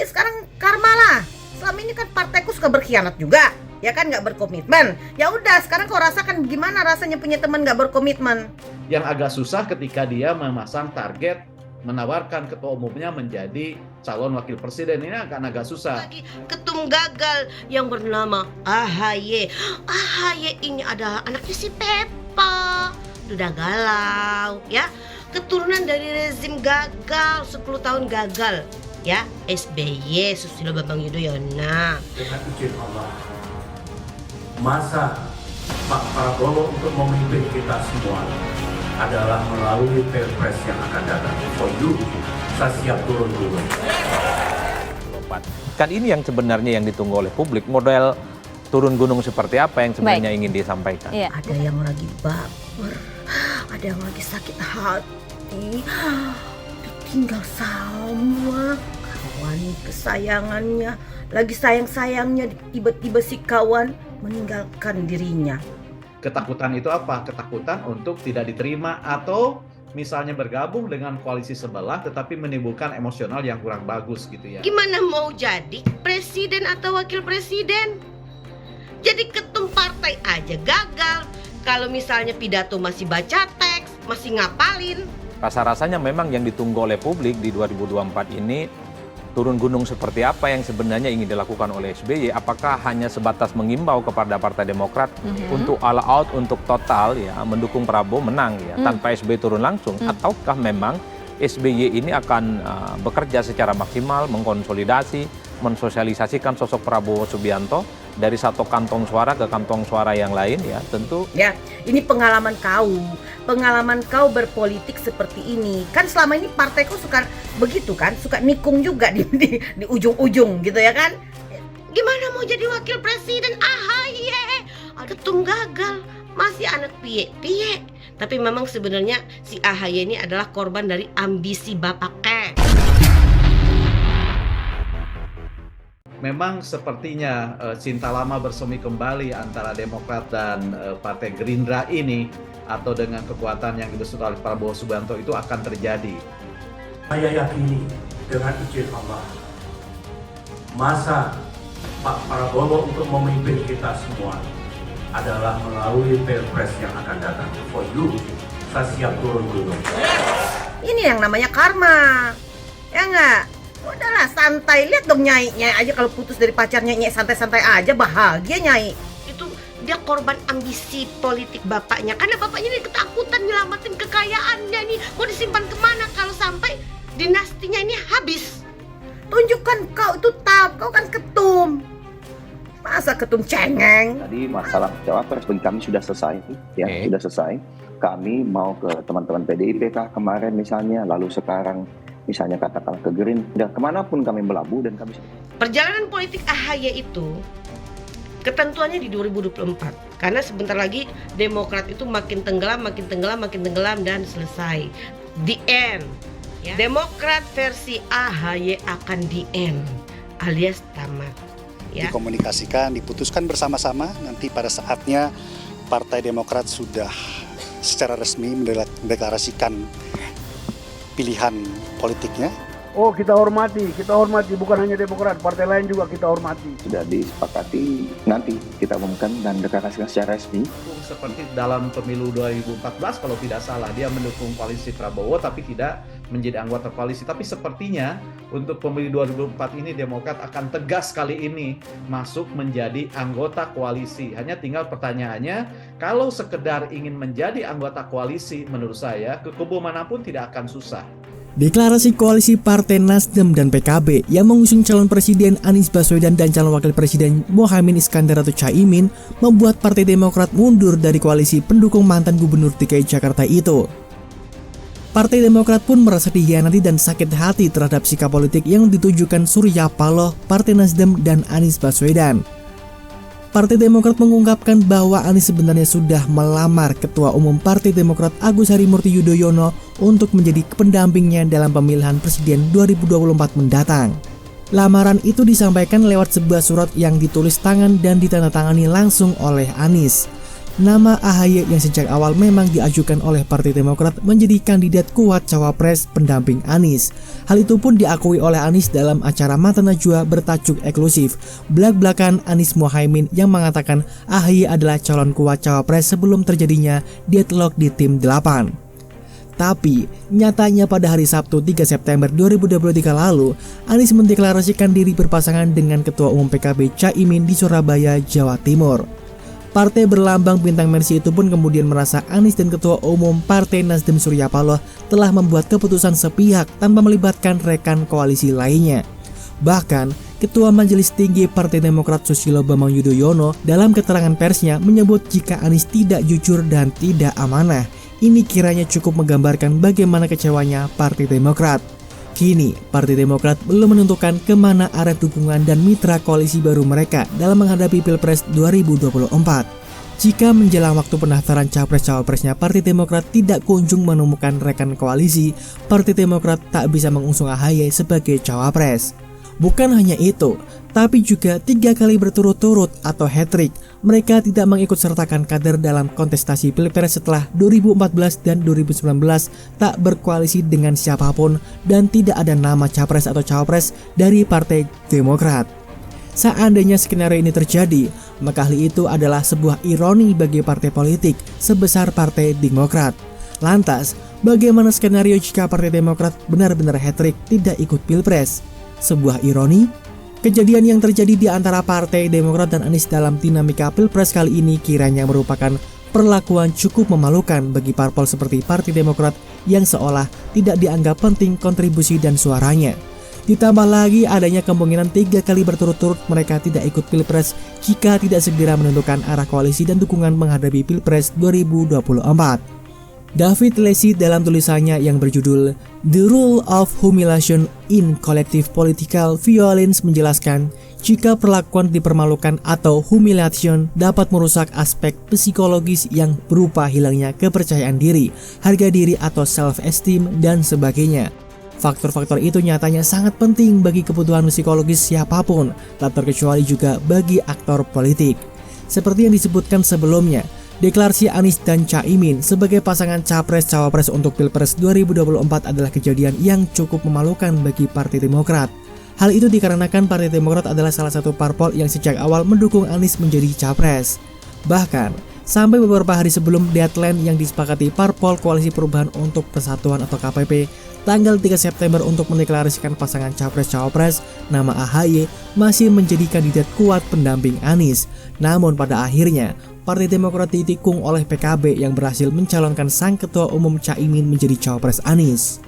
Sekarang karma lah. Selama ini kan partaiku suka berkhianat juga, ya kan, nggak berkomitmen. Ya udah, sekarang kau rasakan gimana rasanya punya teman nggak berkomitmen. Yang agak susah ketika dia memasang target menawarkan ketua umumnya menjadi calon wakil presiden, ini akan agak susah. Lagi ketum gagal yang bernama AHY. AHY ini adalah anaknya si Pepa. Udah galau ya. Keturunan dari rezim gagal, 10 tahun gagal ya. SBY, Susilo Bambang Yudhoyono. Dengan izin Allah, masa Pak Prabowo untuk memimpin kita semua adalah melalui Pilpres yang akan datang. For you, saya siap turun dulu. Kan ini yang sebenarnya yang ditunggu oleh publik, model turun gunung seperti apa yang sebenarnya ingin disampaikan. Iya. Ada yang lagi baper, ada yang lagi sakit hati, ditinggal sama kawan kesayangannya, lagi sayang-sayangnya, tiba-tiba si kawan meninggalkan dirinya. Ketakutan itu apa? Ketakutan untuk tidak diterima atau misalnya bergabung dengan koalisi sebelah tetapi menimbulkan emosional yang kurang bagus gitu ya. Gimana mau jadi presiden atau wakil presiden? Jadi ketum partai aja gagal. Kalau misalnya pidato masih baca teks, masih ngapalin. Rasa-rasanya memang yang ditunggu oleh publik di 2024 ini turun gunung seperti apa yang sebenarnya ingin dilakukan oleh SBY. Apakah hanya sebatas mengimbau kepada Partai Demokrat untuk all out, untuk total ya mendukung Prabowo menang ya tanpa SBY turun langsung, ataukah memang SBY ini akan bekerja secara maksimal mengkonsolidasi, mensosialisasikan sosok Prabowo Subianto dari satu kantong suara ke kantong suara yang lain ya tentu. Ya, ini pengalaman kau berpolitik seperti ini. Kan selama ini partaiku suka begitu kan, suka nikung juga di ujung-ujung gitu ya kan. Gimana mau jadi wakil presiden? AHY, ketum gagal, masih anak piye-piye. Tapi memang sebenarnya si AHY ini adalah korban dari ambisi bapaknya. Memang sepertinya cinta lama bersemi kembali antara Demokrat dan Partai Gerindra ini atau dengan kekuatan yang dimaksud oleh Prabowo Subianto itu akan terjadi. Saya yakini dengan izin Allah, masa Pak Prabowo untuk memimpin kita semua adalah melalui Pilpres yang akan datang. For you, saya siap turun gunung. Ini yang namanya karma, ya nggak? Udahlah santai, lihat dong Nyai aja kalau putus dari pacarnya Nyai santai-santai aja, bahagia Nyai. Itu dia korban ambisi politik bapaknya. Karena bapaknya ini ketakutan nyelamatin kekayaannya nih. Mau disimpan kemana kalau sampai dinastinya ini habis? Tunjukkan kau itu kau kan ketum. Masa ketum cengeng? Tadi masalah cawapres bagi kami sudah selesai, ya sudah selesai. Kami mau ke teman-teman PDIP kah kemarin misalnya, lalu sekarang misalnya katakanlah ke Gerindra, kemanapun kami melabuh dan kami. Perjalanan politik AHY itu ketentuannya di 2024. Karena sebentar lagi Demokrat itu makin tenggelam dan selesai. The end. Ya. Demokrat versi AHY akan the end, alias tamat. Ya. Dikomunikasikan, diputuskan bersama-sama. Nanti pada saatnya Partai Demokrat sudah secara resmi mendeklarasikan pilihan politiknya. Oh, kita hormati, bukan hanya Demokrat, partai lain juga kita hormati. Sudah disepakati, nanti kita umumkan dan deklarasikan secara resmi. Seperti dalam pemilu 2014 kalau tidak salah, dia mendukung koalisi Prabowo tapi tidak menjadi anggota koalisi. Tapi sepertinya untuk pemilu 2024 ini Demokrat akan tegas kali ini masuk menjadi anggota koalisi. Hanya tinggal pertanyaannya, kalau sekedar ingin menjadi anggota koalisi, menurut saya ke kubu manapun tidak akan susah. Deklarasi koalisi Partai Nasdem dan PKB yang mengusung calon presiden Anies Baswedan dan calon wakil presiden Mohaimin Iskandar atau Caimin membuat Partai Demokrat mundur dari koalisi pendukung mantan gubernur DKI Jakarta itu. Partai Demokrat pun merasa dikhianati dan sakit hati terhadap sikap politik yang ditujukan Surya Paloh, Partai Nasdem dan Anies Baswedan. Partai Demokrat mengungkapkan bahwa Anies sebenarnya sudah melamar Ketua Umum Partai Demokrat Agus Harimurti Yudhoyono untuk menjadi pendampingnya dalam pemilihan presiden 2024 mendatang. Lamaran itu disampaikan lewat sebuah surat yang ditulis tangan dan ditandatangani langsung oleh Anies. nama AHY yang sejak awal memang diajukan oleh Partai Demokrat menjadi kandidat kuat cawapres pendamping Anies. Hal itu pun diakui oleh Anies dalam acara Mata Najwa bertajuk eksklusif Blak-Blakan Anies Muhaimin yang mengatakan AHY adalah calon kuat cawapres sebelum terjadinya deadlock di tim 8. Tapi, nyatanya pada hari Sabtu 3 September 2023 lalu, Anies mendeklarasikan diri berpasangan dengan Ketua Umum PKB Caimin di Surabaya, Jawa Timur. Partai berlambang bintang Mercy itu pun kemudian merasa Anies dan Ketua Umum Partai Nasdem Surya Paloh telah membuat keputusan sepihak tanpa melibatkan rekan koalisi lainnya. Bahkan, Ketua Majelis Tinggi Partai Demokrat Susilo Bambang Yudhoyono dalam keterangan persnya menyebut jika Anies tidak jujur dan tidak amanah. Ini kiranya cukup menggambarkan bagaimana kecewanya Partai Demokrat. Kini, Partai Demokrat belum menentukan kemana arah dukungan dan mitra koalisi baru mereka dalam menghadapi Pilpres 2024. Jika menjelang waktu pendaftaran Capres-Cawapresnya Partai Demokrat tidak kunjung menemukan rekan koalisi, Partai Demokrat tak bisa mengusung AHY sebagai cawapres. Bukan hanya itu, tapi juga 3 kali berturut-turut atau hat-trick, mereka tidak mengikut sertakan kader dalam kontestasi Pilpres setelah 2014 dan 2019 tak berkoalisi dengan siapapun dan tidak ada nama capres atau cawapres dari Partai Demokrat. Seandainya skenario ini terjadi, maka hal itu adalah sebuah ironi bagi partai politik sebesar Partai Demokrat. Lantas, bagaimana skenario jika Partai Demokrat benar-benar hat-trick tidak ikut Pilpres? Sebuah ironi? Kejadian yang terjadi di antara Partai Demokrat dan Anies dalam dinamika Pilpres kali ini kiranya merupakan perlakuan cukup memalukan bagi parpol seperti Partai Demokrat yang seolah tidak dianggap penting kontribusi dan suaranya. Ditambah lagi adanya kemungkinan 3 kali berturut-turut mereka tidak ikut Pilpres jika tidak segera menentukan arah koalisi dan dukungan menghadapi Pilpres 2024. David Lacy dalam tulisannya yang berjudul The Role of Humiliation in Collective Political Violence menjelaskan jika perlakuan dipermalukan atau humiliation dapat merusak aspek psikologis yang berupa hilangnya kepercayaan diri, harga diri atau self-esteem dan sebagainya. Faktor-faktor itu nyatanya sangat penting bagi kebutuhan psikologis siapapun, tak terkecuali juga bagi aktor politik. Seperti yang disebutkan sebelumnya, deklarasi Anies dan Caimin sebagai pasangan Capres-Cawapres untuk Pilpres 2024 adalah kejadian yang cukup memalukan bagi Partai Demokrat. Hal itu dikarenakan Partai Demokrat adalah salah satu parpol yang sejak awal mendukung Anies menjadi Capres. Bahkan, sampai beberapa hari sebelum deadline yang disepakati Parpol Koalisi Perubahan untuk Persatuan atau KPP, tanggal 3 September untuk mendeklarasikan pasangan Capres-Cawapres, nama AHY masih menjadi kandidat kuat pendamping Anies. Namun pada akhirnya, Partai Demokrat ditikung oleh PKB yang berhasil mencalonkan sang Ketua Umum Caimin menjadi cawapres Anies.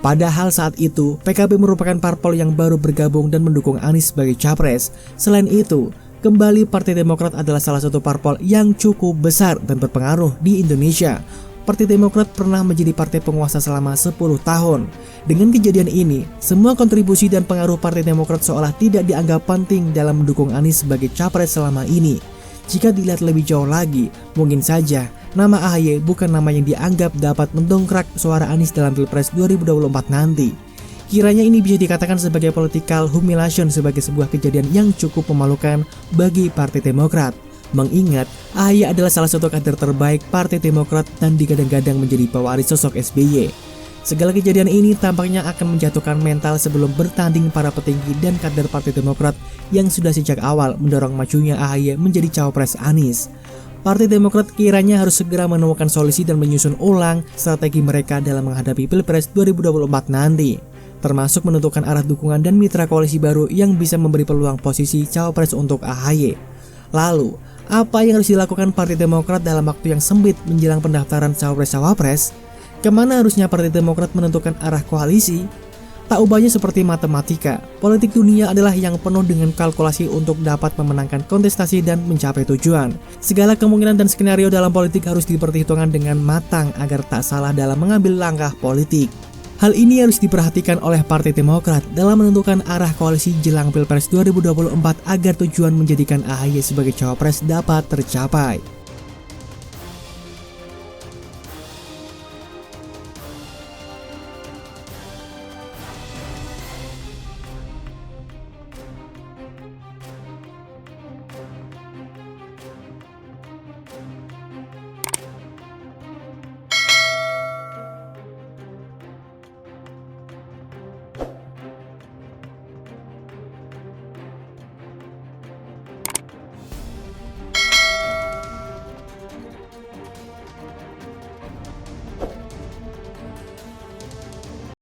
Padahal saat itu, PKB merupakan parpol yang baru bergabung dan mendukung Anies sebagai capres. Selain itu, kembali Partai Demokrat adalah salah satu parpol yang cukup besar dan berpengaruh di Indonesia. Partai Demokrat pernah menjadi partai penguasa selama 10 tahun. Dengan kejadian ini, semua kontribusi dan pengaruh Partai Demokrat seolah tidak dianggap penting dalam mendukung Anies sebagai capres selama ini. Jika dilihat lebih jauh lagi, mungkin saja nama AHY bukan nama yang dianggap dapat mendongkrak suara Anies dalam Pilpres 2024 nanti. Kiranya ini bisa dikatakan sebagai political humiliation sebagai sebuah kejadian yang cukup memalukan bagi Partai Demokrat. Mengingat AHY adalah salah satu kader terbaik Partai Demokrat dan digadang-gadang menjadi pewaris sosok SBY. Segala kejadian ini tampaknya akan menjatuhkan mental sebelum bertanding para petinggi dan kader Partai Demokrat yang sudah sejak awal mendorong majunya AHY menjadi cawapres Anies. Partai Demokrat kiranya harus segera menemukan solusi dan menyusun ulang strategi mereka dalam menghadapi Pilpres 2024 nanti, termasuk menentukan arah dukungan dan mitra koalisi baru yang bisa memberi peluang posisi cawapres untuk AHY. Lalu, apa yang harus dilakukan Partai Demokrat dalam waktu yang sempit menjelang pendaftaran cawapres-cawapres? Kemana harusnya Partai Demokrat menentukan arah koalisi? Tak ubahnya seperti matematika, politik dunia adalah yang penuh dengan kalkulasi untuk dapat memenangkan kontestasi dan mencapai tujuan. Segala kemungkinan dan skenario dalam politik harus diperhitungkan dengan matang agar tak salah dalam mengambil langkah politik. Hal ini harus diperhatikan oleh Partai Demokrat dalam menentukan arah koalisi jelang Pilpres 2024 agar tujuan menjadikan AHY sebagai cawapres dapat tercapai.